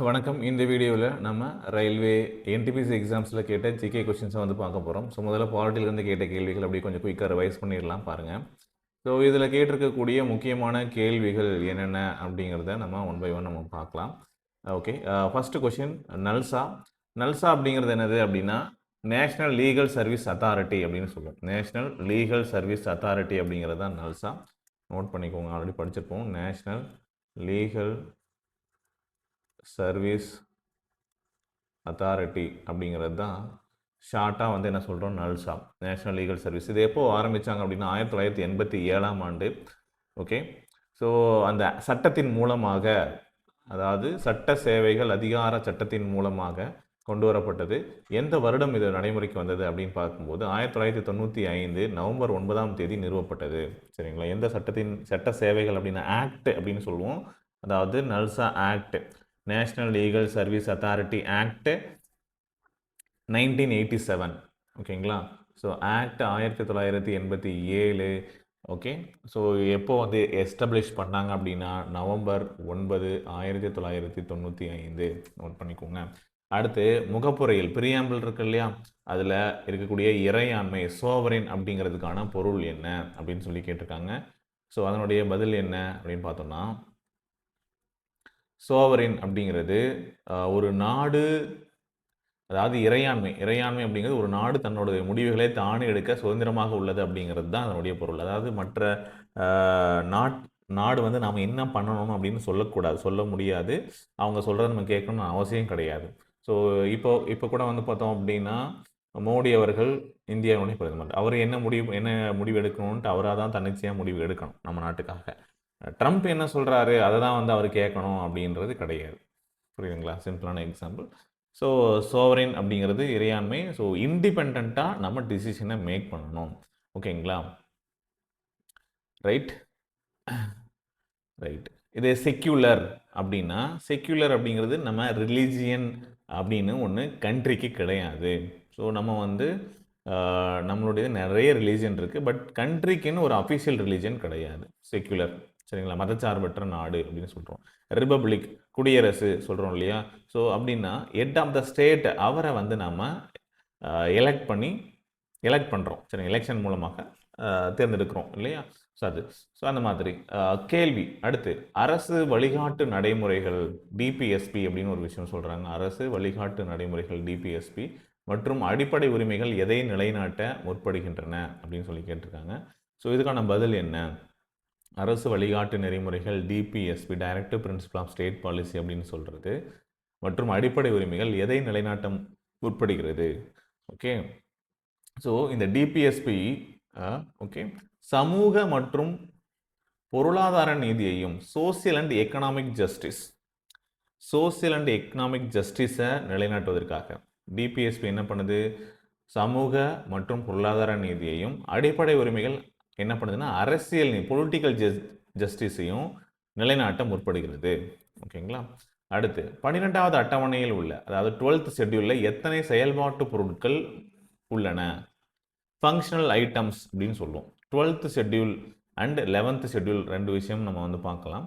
வணக்கம். இந்த வீடியோவில் நம்ம ரயில்வே என்டிபிசி எக்ஸாம்ஸில் கேட்ட ஜிகே கொஷின்ஸை வந்து பார்க்க போகிறோம். ஸோ முதல்ல பாலிட்டிலேருந்து கேட்ட கேள்விகள் அப்படியே கொஞ்சம் குயிக்காக ரிவைஸ் பண்ணிடலாம் பாருங்கள். ஸோ இதில் கேட்டிருக்கக்கூடிய முக்கியமான கேள்விகள் என்னென்ன அப்படிங்கிறத நம்ம ஒன் பை ஒன் நம்ம பார்க்கலாம். Okay, first question NALSA. NALSA அப்படிங்கிறது என்னது அப்படின்னா நேஷ்னல் லீகல் சர்வீஸ் அத்தாரிட்டி அப்படின்னு சொல்லுவோம். நேஷ்னல் லீகல் சர்வீஸ் அத்தாரிட்டி அப்படிங்கிறது தான் நல்சா. நோட் பண்ணிக்கோங்க, ஆல்ரெடி படிச்சிருப்போம். நேஷ்னல் லீகல் சர்வீஸ் அத்தாரிட்டி அப்படிங்கிறது தான் ஷார்ட்டாக வந்து என்ன சொல்கிறோம், நல்சா, நேஷ்னல் லீகல் சர்வீஸ். இது எப்போ ஆரம்பித்தாங்க அப்படின்னா 1987ஆம் ஆண்டு. ஓகே, ஸோ அந்த சட்டத்தின் மூலமாக, அதாவது சட்ட சேவைகள் அதிகார சட்டத்தின் மூலமாக கொண்டு வரப்பட்டது. எந்த வருடம் இது நடைமுறைக்கு வந்தது அப்படின்னு பார்க்கும்போது 1995 நவம்பர் 9ஆம் தேதி நிறுவப்பட்டது. சரிங்களா? எந்த சட்ட சேவைகள் அப்படின்னா ஆக்ட் அப்படின்னு சொல்லுவோம். அதாவது NALSA act, national legal service authority act 1987. ஓகேங்களா? So act 1987. ஓகே, ஸோ எப்போ வந்து எஸ்டாப்ளிஷ் பண்ணாங்க அப்படின்னா நவம்பர் 9, 1995. நோட் பண்ணிக்கோங்க. அடுத்து முகப்புரையில் பிரியாம்பிள் இருக்கு இல்லையா, அதில் இருக்கக்கூடிய இறையாண்மை சோவரின் அப்படிங்கிறதுக்கான பொருள் என்ன அப்படின்னு சொல்லி கேட்டிருக்காங்க. ஸோ அதனுடைய பதில் என்ன அப்படின்னு பார்த்தோம்னா, சோவரின் அப்படிங்கிறது ஒரு நாடு, அதாவது இறையாண்மை அப்படிங்கிறது ஒரு நாடு தன்னுடைய முடிவுகளை தானே எடுக்க சுதந்திரமாக உள்ளது அப்படிங்கிறது தான் அதனுடைய பொருள். அதாவது மற்ற நாடு வந்து நாம் என்ன பண்ணணும் அப்படின்னு சொல்லக்கூடாது, சொல்ல முடியாது. அவங்க சொல்கிறத நம்ம கேட்கணும்னு அவசியம் கிடையாது. ஸோ இப்போ கூட வந்து பார்த்தோம் அப்படின்னா மோடி அவர்கள் இந்தியாவுடைய பிரதமர். அவர் என்ன முடிவு எடுக்கணும்ன்ட்டு அவராக தான் தன்னிச்சையாக முடிவு எடுக்கணும் நம்ம நாட்டுக்காக. ட்ரம்ப் என்ன சொல்கிறாரு அதை தான் வந்து அவர் கேட்கணும் அப்படின்றது கிடையாது. புரியுதுங்களா? சிம்பிளான எக்ஸாம்பிள். ஸோ சோவரின் அப்படிங்கிறது இறையாண்மை. ஸோ இண்டிபெண்ட்டாக நம்ம டிசிஷனை மேக் பண்ணணும். ஓகேங்களா? ரைட். இது செக்யூலர் அப்படின்னா, செக்யூலர் அப்படிங்கிறது நம்ம ரிலீஜியன் அப்படின்னு ஒன்று கண்ட்ரிக்கு கிடையாது. ஸோ நம்ம வந்து நம்மளுடைய நிறைய ரிலீஜன் இருக்குது, பட் கண்ட்ரிக்குன்னு ஒரு அஃபிஷியல் ரிலீஜன் கிடையாது. செக்யூலர், சரிங்களா? மதச்சார்பற்ற நாடு அப்படின்னு சொல்கிறோம். ரிபப்ளிக், குடியரசு சொல்கிறோம் இல்லையா? ஸோ அப்படின்னா ஹெட் ஆஃப் த ஸ்டேட் அவரை வந்து நம்ம எலெக்ட் பண்ணுறோம். சரி, எலெக்ஷன் மூலமாக தேர்ந்தெடுக்கிறோம் இல்லையா? ஸோ அந்த மாதிரி கேள்வி. அடுத்து அரசு வழிகாட்டு நடைமுறைகள் டிபிஎஸ்பி அப்படின்னு ஒரு விஷயம் சொல்கிறாங்க. அரசு வழிகாட்டு நடைமுறைகள் டிபிஎஸ்பி மற்றும் அடிப்படை உரிமைகள் எதை நிலைநாட்ட முற்படுகின்றன அப்படின்னு சொல்லி கேட்டிருக்காங்க. ஸோ இதுக்கான பதில் என்ன? அரசு வழிகாட்டு நெறிமுறைகள் DPSP, directive principle of state policy அப்படின்னு சொல்கிறது, மற்றும் அடிப்படை உரிமைகள் எதை நிலைநாட்ட முற்படுகிறது. ஓகே, ஸோ இந்த டிபிஎஸ்பி ஓகே சமூக மற்றும் பொருளாதார நீதியையும் சோசியல் அண்ட் எக்கனாமிக் ஜஸ்டிஸை நிலைநாட்டுவதற்காக டிபிஎஸ்பி என்ன பண்ணுது? சமூக மற்றும் பொருளாதார நீதியையும் அடிப்படை உரிமைகள் என்ன பண்ணுதுன்னா அரசியல் பொலிட்டிக்கல் ஜஸ்டிஸையும் நிலைநாட்ட முற்படுகிறது. ஓகேங்களா? அடுத்து 12வது அட்டவணையில் உள்ள, அதாவது 12th ஷெட்யூலில் எத்தனை செயல்பாட்டு பொருட்கள் உள்ளன? ஃபங்க்ஷனல் ஐட்டம்ஸ் அப்படின்னு சொல்லுவோம். 12th schedule and 11th schedule ரெண்டு விஷயம் நம்ம வந்து பார்க்கலாம்.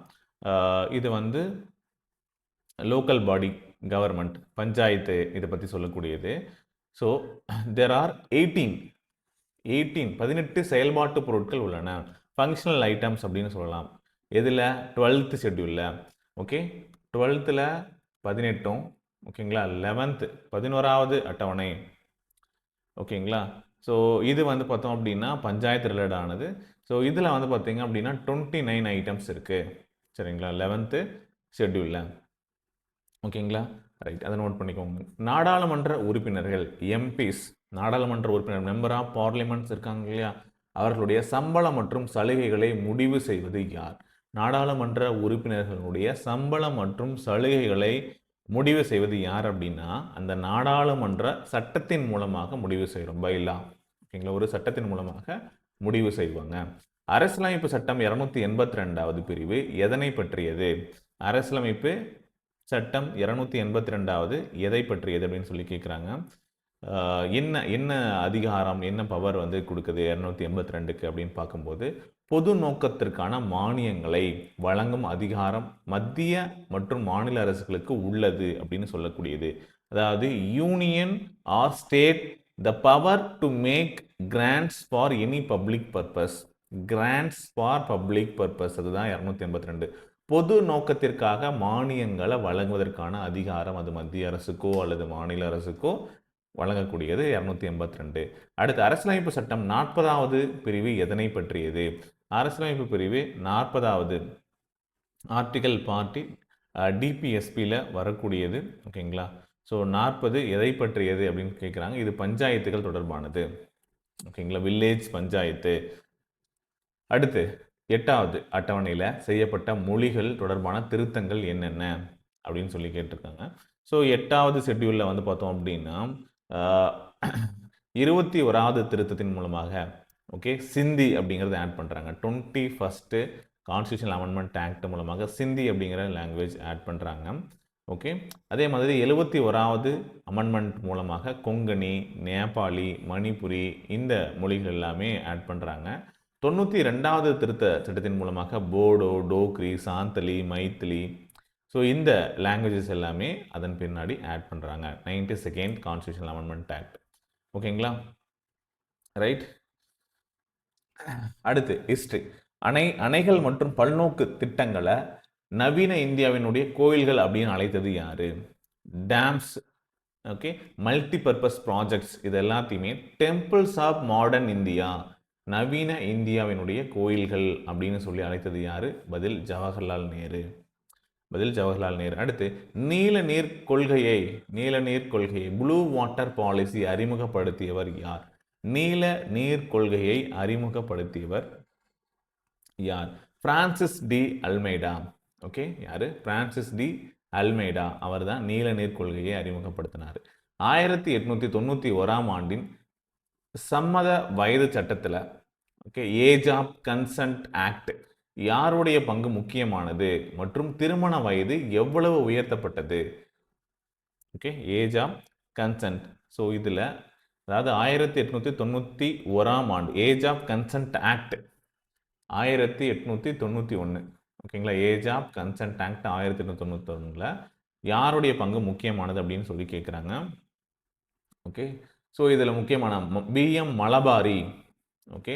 இது வந்து லோக்கல் பாடி கவர்மெண்ட், பஞ்சாயத்து, இதை பற்றி சொல்லக்கூடியது. ஸோ தேர் ஆர் 18 செயல்பாட்டு பொருட்கள் உள்ளன, ஃபங்க்ஷனல் ஐட்டம்ஸ் அப்படின்னு சொல்லலாம். எதில்? 12th ஷெட்யூலில். ஓகே, 12th 18, ஓகேங்களா? 11th 11வது அட்டவணை. ஓகேங்களா? ஸோ இது வந்து பார்த்தோம் அப்படின்னா பஞ்சாயத்து ரிலேட்டட் ஆனது. ஸோ இதில் வந்து பார்த்தீங்க அப்படின்னா 29 ஐட்டம்ஸ் இருக்குது. சரிங்களா? 11th ஷெட்யூலில். ஓகேங்களா? ரைட், அதை நோட் பண்ணிக்கோங்க. நாடாளுமன்ற உறுப்பினர்கள், எம்பிஸ், நாடாளுமன்ற உறுப்பினர், மெம்பர் ஆஃப் பார்லிமெண்ட்ஸ் இருக்காங்க இல்லையா, அவர்களுடைய சம்பளம் மற்றும் சலுகைகளை முடிவு செய்வது யார்? நாடாளுமன்ற உறுப்பினர்களுடைய சம்பளம் மற்றும் சலுகைகளை முடிவு செய்வது யார் அப்படின்னா அந்த நாடாளுமன்ற சட்டத்தின் மூலமாக முடிவு செய்கிறோம், பைலா. ஓகேங்களா? ஒரு சட்டத்தின் மூலமாக முடிவு செய்வாங்க. அரசியலமைப்பு சட்டம் 282வது பிரிவு எதனை பற்றியது? அரசியலமைப்பு சட்டம் 282வது எதை பற்றியது அப்படின்னு சொல்லி கேட்குறாங்க. என்ன என்ன அதிகாரம், என்ன பவர் வந்து குடுக்குது 282க்கு அப்படின்னு பார்க்கும்போது, பொது நோக்கத்திற்கான மானியங்களை வழங்கும் அதிகாரம் மத்திய மற்றும் மாநில அரசுகளுக்கு உள்ளது அப்படின்னு சொல்லக்கூடியது. அதாவது union or state the power to make grants for any public purpose. Grants for public purpose, அதுதான் 282. பொது நோக்கத்திற்காக மானியங்களை வழங்குவதற்கான அதிகாரம் அது மத்திய அரசுக்கோ அல்லது மாநில அரசுக்கோ வழங்கக்கூடியது 282. அடுத்து அரசியலமைப்பு சட்டம் 40வது பிரிவு எதனை பற்றியது? அரசியலமைப்பு பிரிவு 40வது ஆர்டிகல் பார்ட்டி டிபிஎஸ்பியில் வரக்கூடியது. ஓகேங்களா? ஸோ 40 எதை பற்றியது அப்படின்னு கேட்குறாங்க. இது பஞ்சாயத்துகள் தொடர்பானது. ஓகேங்களா? வில்லேஜ் பஞ்சாயத்து. அடுத்து 8வது அட்டவணையில் செய்யப்பட்ட மொழிகள் தொடர்பான திருத்தங்கள் என்னென்ன அப்படின்னு சொல்லி கேட்டிருக்காங்க. ஸோ 8வது ஷெட்யூலில் வந்து பார்த்தோம் அப்படின்னா 21வது திருத்தத்தின் மூலமாக ஓகே சிந்தி அப்படிங்கிறத ஆட் பண்ணுறாங்க. 21st கான்ஸ்டியூஷனல் அமெண்ட்மெண்ட் ஆக்ட் மூலமாக சிந்தி அப்படிங்கிற லாங்குவேஜ் ஆட் பண்ணுறாங்க. ஓகே, அதே மாதிரி 71வது அமெண்ட்மெண்ட் மூலமாக கொங்கணி, நேபாளி, மணிப்புரி இந்த மொழிகள் எல்லாமே ஆட் பண்ணுறாங்க. 92வது திருத்த சட்டத்தின் மூலமாக போடோ, டோக்ரி, சாந்தலி, மைத்திலி, ஸோ இந்த லாங்குவேஜஸ் எல்லாமே அதன் பின்னாடி ஆட் பண்ணுறாங்க. 92nd constitutional amendment act. ஓகேங்களா? ரைட். அடுத்து ஹிஸ்ட்ரி. அணைகள் மற்றும் பல்நோக்கு திட்டங்களை நவீன இந்தியாவினுடைய கோயில்கள் அப்படின்னு அழைத்தது யாரு? டேம்ஸ், ஓகே, மல்டி பர்பஸ் ப்ராஜெக்ட்ஸ், இது எல்லாத்தையுமே டெம்பிள்ஸ் ஆஃப் மாடர்ன் இந்தியா, நவீன இந்தியாவினுடைய கோயில்கள் அப்படின்னு சொல்லி அழைத்தது யாரு? பதில் ஜவஹர்லால் நேரு. பதில் ஜவஹர்லால் நேரு. அடுத்து நீல நீர் கொள்கையை ப்ளூ வாட்டர் பாலிசி அறிமுகப்படுத்தியவர் யார்? நீல நீர் கொள்கையை அறிமுகப்படுத்தியவர் யார்? Francis de Almeida. ஓகே, யாரு? Francis de Almeida. அவர் தான் நீல நீர் கொள்கையை அறிமுகப்படுத்தினார். 1891ஆம் ஆண்டின் சம்மத வயது சட்டத்தில் okay age of consent act யாருடைய பங்கு முக்கியமானது மற்றும் திருமண வயது எவ்வளவு உயர்த்தப்பட்டது? Okay, age of consent. So இதில் அதாவது 1891ஆம் ஆண்டு ஏஜ் ஆஃப் கன்சென்ட் ஆக்ட் 1891. ஓகேங்களா? ஏஜ் ஆஃப் கன்சென்ட் ஆக்ட் 1891 யாருடைய பங்கு முக்கியமானது அப்படின்னு சொல்லி கேட்குறாங்க. ஓகே, ஸோ இதில் முக்கியமான PM Malabari. Okay,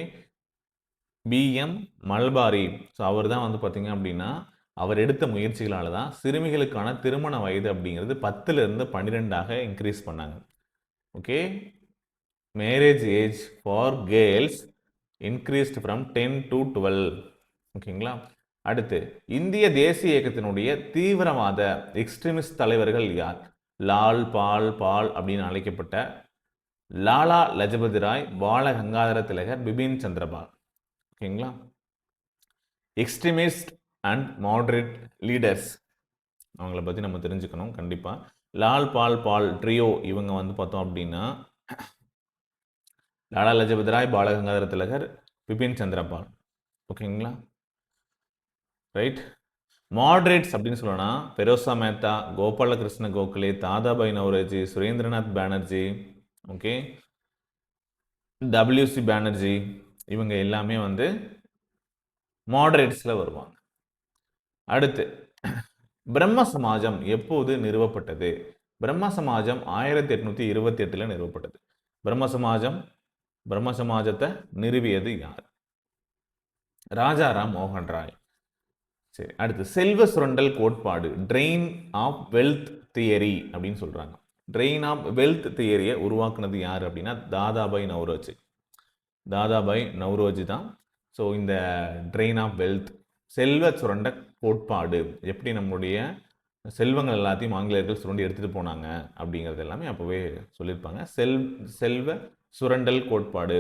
PM Malabari. So அவர் தான் வந்து பார்த்தீங்க அப்படின்னா அவர் எடுத்த முயற்சிகளால் தான் சிறுமிகளுக்கான திருமண வயது அப்படிங்கிறது 10லிருந்து 12ஆக இன்க்ரீஸ் பண்ணாங்க. Okay, marriage age for girls increased from 10 to 12. ஓகேங்களா? அடுத்து இந்திய தேசிய இயக்கத்தினுடைய தீவிரவாத எக்ஸ்ட்ரீமிஸ்ட் தலைவர்கள் யார்? லால் பால் அப்படின்னு அழைக்கப்பட்ட லாலா லஜபதி ராய், பால கங்காதர திலகர், பிபின் சந்திரபால். ஓகேங்களா? எக்ஸ்ட்ரீமிஸ்ட் அண்ட் மாடரேட் லீடர்ஸ் அவங்கள பற்றி நம்ம தெரிஞ்சுக்கணும் கண்டிப்பாக. லால் பால் ட்ரியோ இவங்க வந்து பார்த்தோம் அப்படின்னா லாலா லஜபதி ராய், பால கங்காதர திலகர், பிபின் சந்திரபால். ஓகேங்களா? ரைட். மாடரேட்ஸ் அப்படின்னு சொல்லணும்னா Perosa Mehta, Gopalakrishna Gokhale, Dadabhai Nowroji, Surendranath Banerjee, okay, WC Banerjee, இவங்க எல்லாமே வந்து மாடரேட்ஸில் வருவாங்க. அடுத்து பிரம்ம சமாஜம் எப்போது நிறுவப்பட்டது? பிரம்ம சமாஜம் 1828 நிறுவப்பட்டது. பிரம்ம சமாஜத்தை நிறுவியது யார்? ராஜாராம் மோகன் ராய். சரி, அடுத்து செல்வ சுரண்டல் கோட்பாடு ட்ரெயின் ஆஃப் வெல்த் தியரி அப்படின்னு சொல்றாங்க. ட்ரெயின் ஆஃப் வெல்த் தியரியை உருவாக்குனது யார் அப்படின்னா தாதாபாய் நவ்ரோஜி தான். ஸோ இந்த ட்ரெயின் ஆஃப் வெல்த் செல்வ சுரண்ட கோட்பாடு எப்படி நம்மளுடைய செல்வங்கள் எல்லாத்தையும் ஆங்கிலேயர்கள் சுரண்டி எடுத்துகிட்டு போனாங்க அப்படிங்கிறது எல்லாமே அப்போவே சொல்லியிருப்பாங்க. செல்வ சுரண்டல் கோட்பாடு.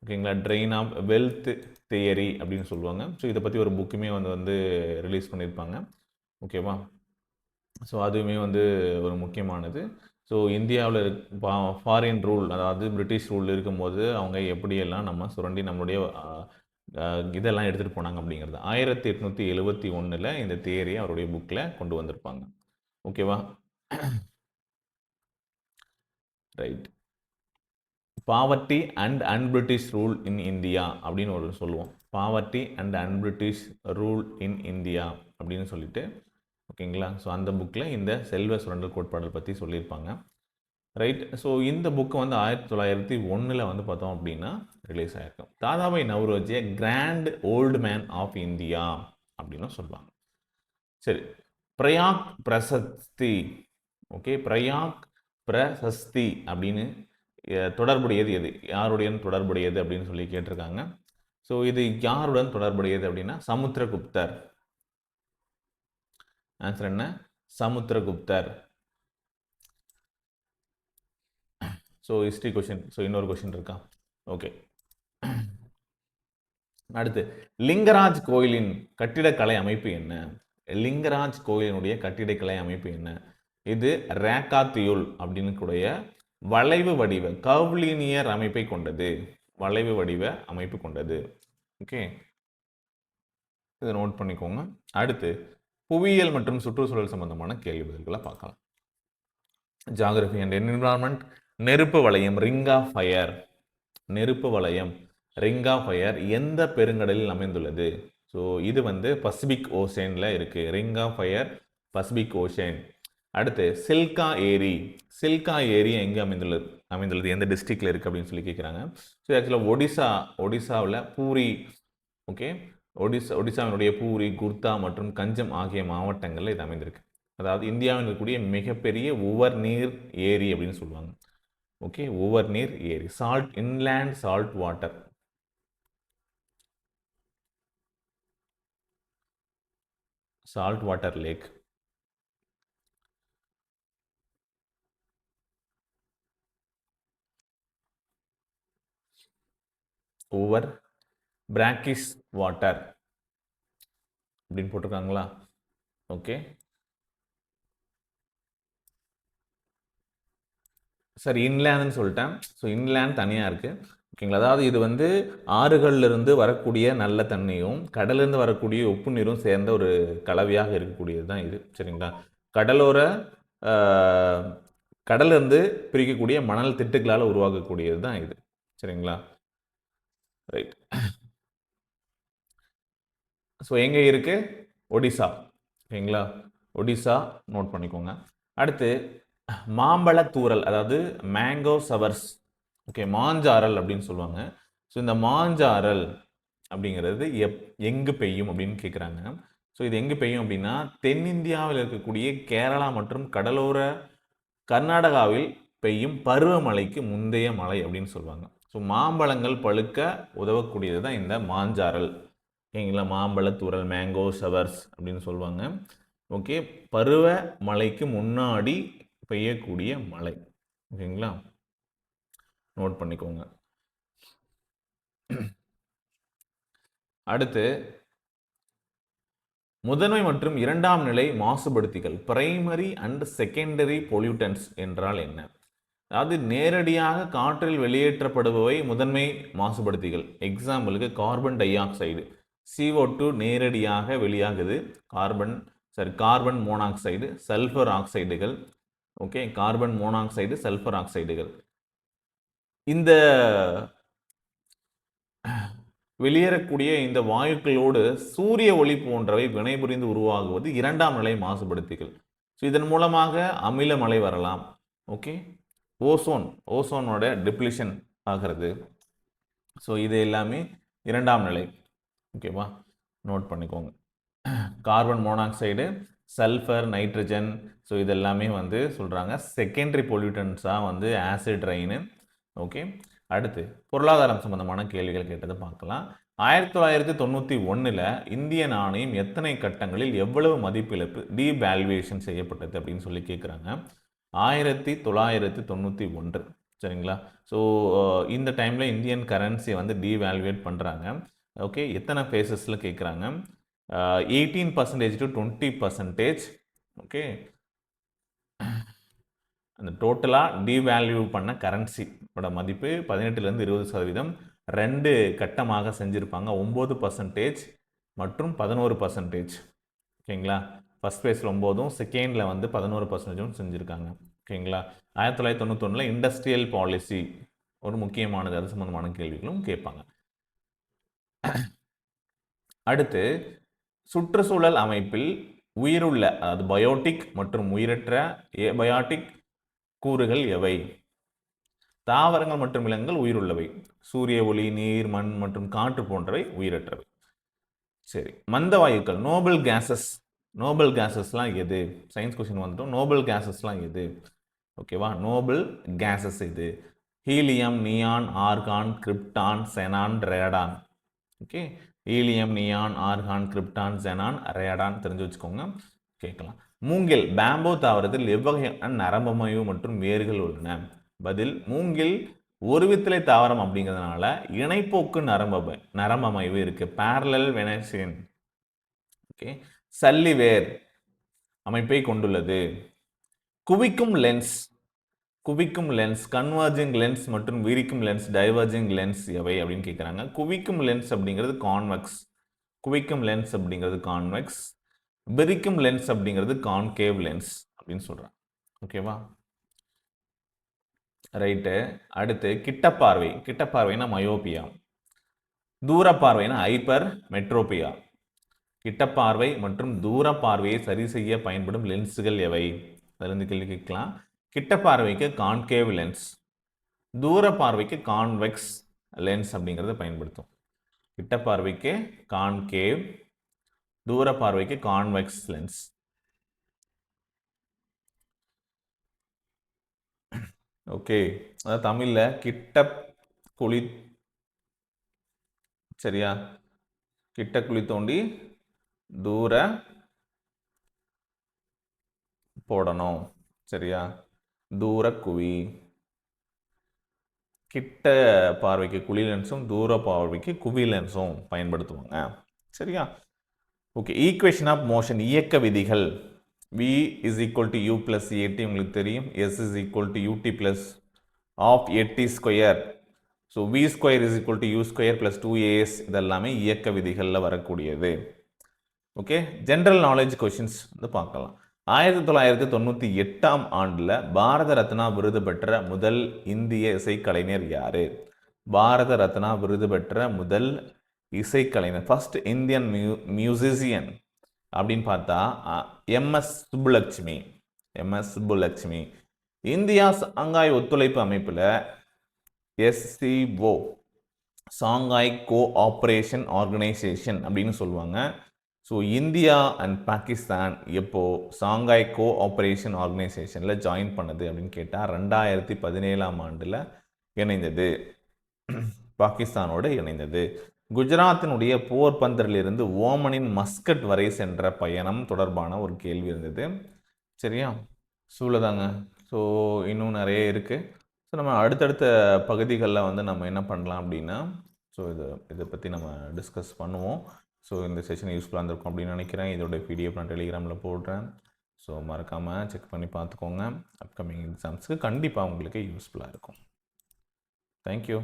ஓகேங்களா? ட்ரெயின் ஆஃப் வெல்த் தியரி அப்படின்னு சொல்லுவாங்க. ஸோ இதை பற்றி ஒரு புக்குமே வந்து ரிலீஸ் பண்ணியிருப்பாங்க. ஓகேவா? ஸோ அதுவுமே வந்து ஒரு முக்கியமானது. ஸோ இந்தியாவில் ஃபாரின் ரூல், அதாவது பிரிட்டிஷ் ரூல் இருக்கும்போது அவங்க எப்படியெல்லாம் நம்ம சுரண்டி நம்மளுடைய இதெல்லாம் எடுத்துகிட்டு போனாங்க அப்படிங்கிறது 1871 இந்த தியரியை அவருடைய புக்கில் கொண்டு வந்திருப்பாங்க. ஓகேவா? Right. Poverty and unBritish rule in India அப்படின்னு ஒரு சொல்லுவோம். Poverty and unBritish rule in India அப்படின்னு சொல்லிட்டு, ஓகேங்களா. ஸோ அந்த புக்கில் இந்த செல்வ சுரண்டல் கோட்பாடுகள் பற்றி சொல்லியிருப்பாங்க. ரைட். ஸோ இந்த புக்கு வந்து 1901 வந்து பார்த்தோம் அப்படின்னா ரிலீஸ் ஆகிருக்கும். தாதாபாய் நவ்ரோஜியை grand old man of India அப்படின்னு சொல்லுவாங்க. சரி, பிரயாக் பிரசஸ்தி, ஓகே, பிரயாக் பிரசஸ்தி அப்படின்னு தொடர்புடையது எது, யாருடன் தொடர்புடையது அப்படின்னு சொல்லி கேட்டிருக்காங்க. ஸோ இது யாருடன் தொடர்புடையது அப்படின்னா சமுத்திரகுப்தர். ஆன்சர் என்ன? சமுத்திரகுப்தர். So history question. ஸோ இன்னொரு கொஷின் இருக்கா? ஓகே. அடுத்து, லிங்கராஜ் கோயிலின் கட்டிடக்கலை அமைப்பு என்ன? லிங்கராஜ் கோயிலினுடைய கட்டிடக்கலை அமைப்பு என்ன? இது ரேகாத்தியுல் அப்படின்னு கூடிய வளைவு வடிவ கர்வ்லினியர் அமைப்பை கொண்டது. வளைவு வடிவ அமைப்பு கொண்டது. ஓகே, இதை நோட் பண்ணிக்கோங்க. அடுத்து, புவியியல் மற்றும் சுற்றுச்சூழல் சம்பந்தமான கேள்விகளை பார்க்கலாம். Geography and environment. நெருப்பு வளையம், ரிங் ஆஃப் ஃபயர். நெருப்பு வளையம், ரிங் ஆஃப் ஃபயர் எந்த பெருங்கடலில் அமைந்துள்ளது? ஸோ இது வந்து பசிபிக் ஓஷனில் இருக்குது. Ring of fire Pacific ocean. அடுத்து, சில்கா ஏரி. சில்கா ஏரி எங்கே அமைந்துள்ளது எந்த டிஸ்ட்ரிக்டில் இருக்குது அப்படின்னு சொல்லி கேட்குறாங்க. ஸோ ஆக்சுவலாக ஒடிசாவில் பூரி, ஓகே, ஒடிசாவினுடைய பூரி, குர்தா மற்றும் கஞ்சம் ஆகிய மாவட்டங்களில் இது அமைந்திருக்கு. அதாவது இந்தியாவில் இருக்கக்கூடிய மிகப்பெரிய உவர் நீர் ஏரி அப்படின்னு சொல்லுவாங்க. ஓகே, உவர் நீர் ஏரி. Salt, inland salt water. Salt water lakh. Over brackish water அப்படின்னு போட்டிருக்காங்களா? ஓகே, சரி, இன்லேண்ட்னு சொல்லிட்டேன். ஸோ இன்லேண்ட் தனியாக இருக்குது, ஓகேங்களா. அதாவது இது வந்து ஆறுகளிலிருந்து வரக்கூடிய நல்ல தண்ணியும் கடலிருந்து வரக்கூடிய உப்பு நீரும் சேர்ந்த ஒரு கலவையாக இருக்கக்கூடியது தான் இது, சரிங்களா. கடலோர கடலிருந்து பிரிக்கக்கூடிய மணல் திட்டுகளால் உருவாக்கக்கூடியது தான் இது, சரிங்களா. ரைட். ஸோ எங்கே இருக்கு? ஒடிசா, ஓகேங்களா. ஒடிசா நோட் பண்ணிக்கோங்க. அடுத்து, மாம்பழத்தூரல், அதாவது மேங்கோ சவர்ஸ், ஓகே, மாஞ்சாரல் அப்படின்னு சொல்லுவாங்க. ஸோ இந்த மாஞ்சாரல் அப்படிங்கிறது எங்கு பெய்யும் அப்படின்னு கேட்குறாங்க. ஸோ இது எங்கு பெய்யும் அப்படின்னா தென்னிந்தியாவில் இருக்கக்கூடிய கேரளா மற்றும் கடலோர கர்நாடகாவில் பெய்யும் பருவமழைக்கு முந்தைய மழை அப்படின்னு சொல்லுவாங்க. ஸோ மாம்பழங்கள் பழுக்க உதவக்கூடியது தான் இந்த மாஞ்சாரல், ஓகேங்களா. மாம்பழத்தூரல், மேங்கோ ஷவர்ஸ் அப்படின்னு சொல்லுவாங்க. ஓகே, பருவ மழைக்கு முன்னாடி பெய்யக்கூடிய மழை, ஓகேங்களா. நோட் பண்ணிக்கோங்க. அடுத்து, முதன்மை மற்றும் இரண்டாம் நிலை மாசுபடுத்திகள், பிரைமரி அண்ட் செகண்டரி பொல்யூட்டன்ஸ் என்றால் என்ன? அதாவது நேரடியாக காற்றில் வெளியேற்றப்படுபவை முதன்மை மாசுபடுத்திகள். எக்ஸாம்பிளுக்கு கார்பன் டை ஆக்சைடு, CO2 நேரடியாக வெளியாகுது. கார்பன் மோனாக்சைடு, சல்ஃபர் ஆக்சைடுகள், ஓகே, கார்பன் மோனாக்சைடு, சல்ஃபர் ஆக்சைடுகள். இந்த வெளியேறக்கூடிய இந்த வாயுக்களோடு சூரிய ஒளி போன்றவை வினைபுரிந்து உருவாகுவது இரண்டாம் நிலை மாசுபடுத்திகள். ஸோ இதன் மூலமாக அமில மழை வரலாம். ஓகே, ஓசோனோட டிப்ளிஷன் ஆகிறது. ஸோ இது எல்லாமே இரண்டாம் நிலை, ஓகேவா. நோட் பண்ணிக்கோங்க. Carbon monoxide, sulphur, nitrogen, so இதெல்லாமே வந்து சொல்கிறாங்க செகண்டரி பொல்யூட்டன்ஸாக வந்து ஆசிட் ரெயின். ஓகே, அடுத்து பொருளாதாரம் சம்பந்தமான கேள்விகள் கேட்டதை பார்க்கலாம். 1991 இந்திய நாணயம் எத்தனை கட்டங்களில் எவ்வளவு மதிப்பிழப்பு டீவேல்யூவேஷன் செய்யப்பட்டது அப்படின்னு சொல்லி கேட்குறாங்க. 1991, சரிங்களா. ஸோ இந்த டைமில் இந்தியன் கரன்சியை வந்து டீவேல்யூவேட் பண்ணுறாங்க. ஓகே, எத்தனை ஃபேஸஸில் கேட்குறாங்க? 18% to 20%. ஓகே, அந்த டோட்டலாக டீவேல்யூ பண்ண கரன்சியோட மதிப்பு 18லேருந்து 20%, 2 கட்டமாக செஞ்சுருப்பாங்க. 9% மற்றும் 11%, ஓகேங்களா. ஃபஸ்ட் ஃபேஸில் 9, செகண்டில் வந்து 11% செஞ்சுருக்காங்க, ஓகேங்களா. 1991 இண்டஸ்ட்ரியல் பாலிசி, ஒரு முக்கியமானது, அது சம்பந்தமான கேள்விகளும் கேட்பாங்க. அடுத்து சுற்றுச்சூழல் அமைப்பில் உயிருள்ள, அதாவது பயோட்டிக் மற்றும் உயிரற்ற ஏபயாட்டிக் கூறுகள் எவை? தாவரங்கள் மற்றும் விலங்குகள் உயிருள்ளவை. சூரிய ஒளி, நீர், மண் மற்றும் காற்று போன்றவை உயிரற்றவை. சரி, மந்த வாயுக்கள், நோபல் கேசஸ். நோபல் கேசஸ்லாம் எது? சயின்ஸ் கொஸ்டின் வந்துட்டோம். நோபல் கேசஸ்லாம் எது? ஓகேவா? நோபல் கேசஸ் இது helium, neon, argon, krypton, xenon, Radon. Okay, helium, neon, argon, krypton, xenon, Radon தெரிஞ்சு வச்சுக்கோங்க, கேட்கலாம். மூங்கில், பேம்போ தாவரத்தில் எவ்வகையான நரம்பமைவு மற்றும் வேர்கள் உள்ளன? பதில், மூங்கில் ஒரு வித்திலை தாவரம் அப்படிங்கிறதுனால இணைப்போக்கு நரம்பமைவு இருக்கு, parallel venation. ஓகே, சல்லிவேர் அமைப்பை கொண்டுள்ளது. குவிக்கும் லென்ஸ், குவிக்கும் லென்ஸ், கன்வர்ஜிங் லென்ஸ் மற்றும் விரிக்கும் லென்ஸ், டைவர்ஜிங் லென்ஸ் எவை அப்படின்னு கேட்குறாங்க. குவிக்கும் லென்ஸ் அப்படிங்கிறது கான்வெக்ஸ், குவிக்கும் லென்ஸ் அப்படிங்கிறது கான்வெக்ஸ், விரிக்கும் லென்ஸ் அப்படிங்கிறது கான்கேவ் லென்ஸ் அப்படின்னு சொல்கிறாங்க. ஓகேவா? ரைட்டு. அடுத்து கிட்டப்பார்வை, கிட்டப்பார்வைனா மயோபியா, தூரப்பார்வைனா ஹைப்பர் மெட்ரோபியா. கிட்டப்பார்வை மற்றும் தூர பார்வையை சரி செய்ய பயன்படும் லென்ஸுகள் எவை? அதிலிருந்து கேள்வி கேட்கலாம். கிட்ட பார்வைக்கு கான்கேவ் லென்ஸ், தூர பார்வைக்கு கான்வெக்ஸ் லென்ஸ் அப்படிங்கிறத பயன்படுத்தும். கிட்ட பார்வைக்கு கான்கேவ், தூர பார்வைக்கு கான்வெக்ஸ் லென்ஸ். ஓகே, அதாவது தமிழ்ல கிட்ட குழி, சரியா, கிட்ட குழி தோண்டி தூர போடணும், சரியா, தூர குவி. கிட்ட பார்வைக்கு குழி லென்ஸும் தூர பார்வைக்கு குவி லென்ஸும் பயன்படுத்துவாங்க, சரியா. ஓகே, ஈக்குவேஷன் ஆஃப் மோஷன், இயக்க விதிகள். v is equal to u plus at உங்களுக்கு தெரியும், s is equal to ut plus of 8t square. So v square is equal to u square plus 2as, இதெல்லாமே இயக்க விதிகளில் வரக்கூடியது. ஓகே, ஜென்ரல் நாலேஜ் கொஷின்ஸ் வந்து பார்க்கலாம். 1998ஆம் ஆண்டில் பாரத ரத்னா விருது பெற்ற முதல் இந்திய இசைக்கலைஞர் யாரு? பாரத ரத்னா விருது பெற்ற முதல் இசைக்கலைஞர், ஃபர்ஸ்ட் இந்தியன் மியூசிஷியன் அப்படின்னு பார்த்தா MS Subbulakshmi. MS Subbulakshmi. India Shanghai ஒத்துழைப்பு அமைப்பில் SCO, சாங்காய் கோஆப்ரேஷன் ஆர்கனைசேஷன் அப்படின்னு சொல்லுவாங்க. ஸோ இந்தியா அண்ட் பாகிஸ்தான் எப்போ சாங்காய் கோஆப்ரேஷன் ஆர்கனைசேஷனில் ஜாயின் பண்ணது அப்படின்னு கேட்டால் 2017ஆம் ஆண்டில் இணைந்தது, பாகிஸ்தானோடு இணைந்தது. குஜராத்தினுடைய போர்பந்தரிலிருந்து ஓமனின் மஸ்கட் வரை சென்ற பயணம் தொடர்பான ஒரு கேள்வி இருந்தது, சரியா. சூழதாங்க. ஸோ இன்னும் நிறைய இருக்குது. ஸோ நம்ம அடுத்தடுத்த பகுதிகளில் வந்து நம்ம என்ன பண்ணலாம் அப்படின்னா, ஸோ இதை பற்றி நம்ம டிஸ்கஸ் பண்ணுவோம். ஸோ இந்த செஷன் யூஸ்ஃபுல்லாக இருந்திருக்கும் அப்படின்னு நினைக்கிறேன். இதோட பிடிஎஃப் நான் டெலிகிராமில் போடுறேன். ஸோ மறக்காமல் செக் பண்ணி பார்த்துக்கோங்க. அப்கமிங் எக்ஸாம்ஸுக்கு கண்டிப்பாக உங்களுக்கு யூஸ்ஃபுல்லாக இருக்கும். தேங்க்யூ.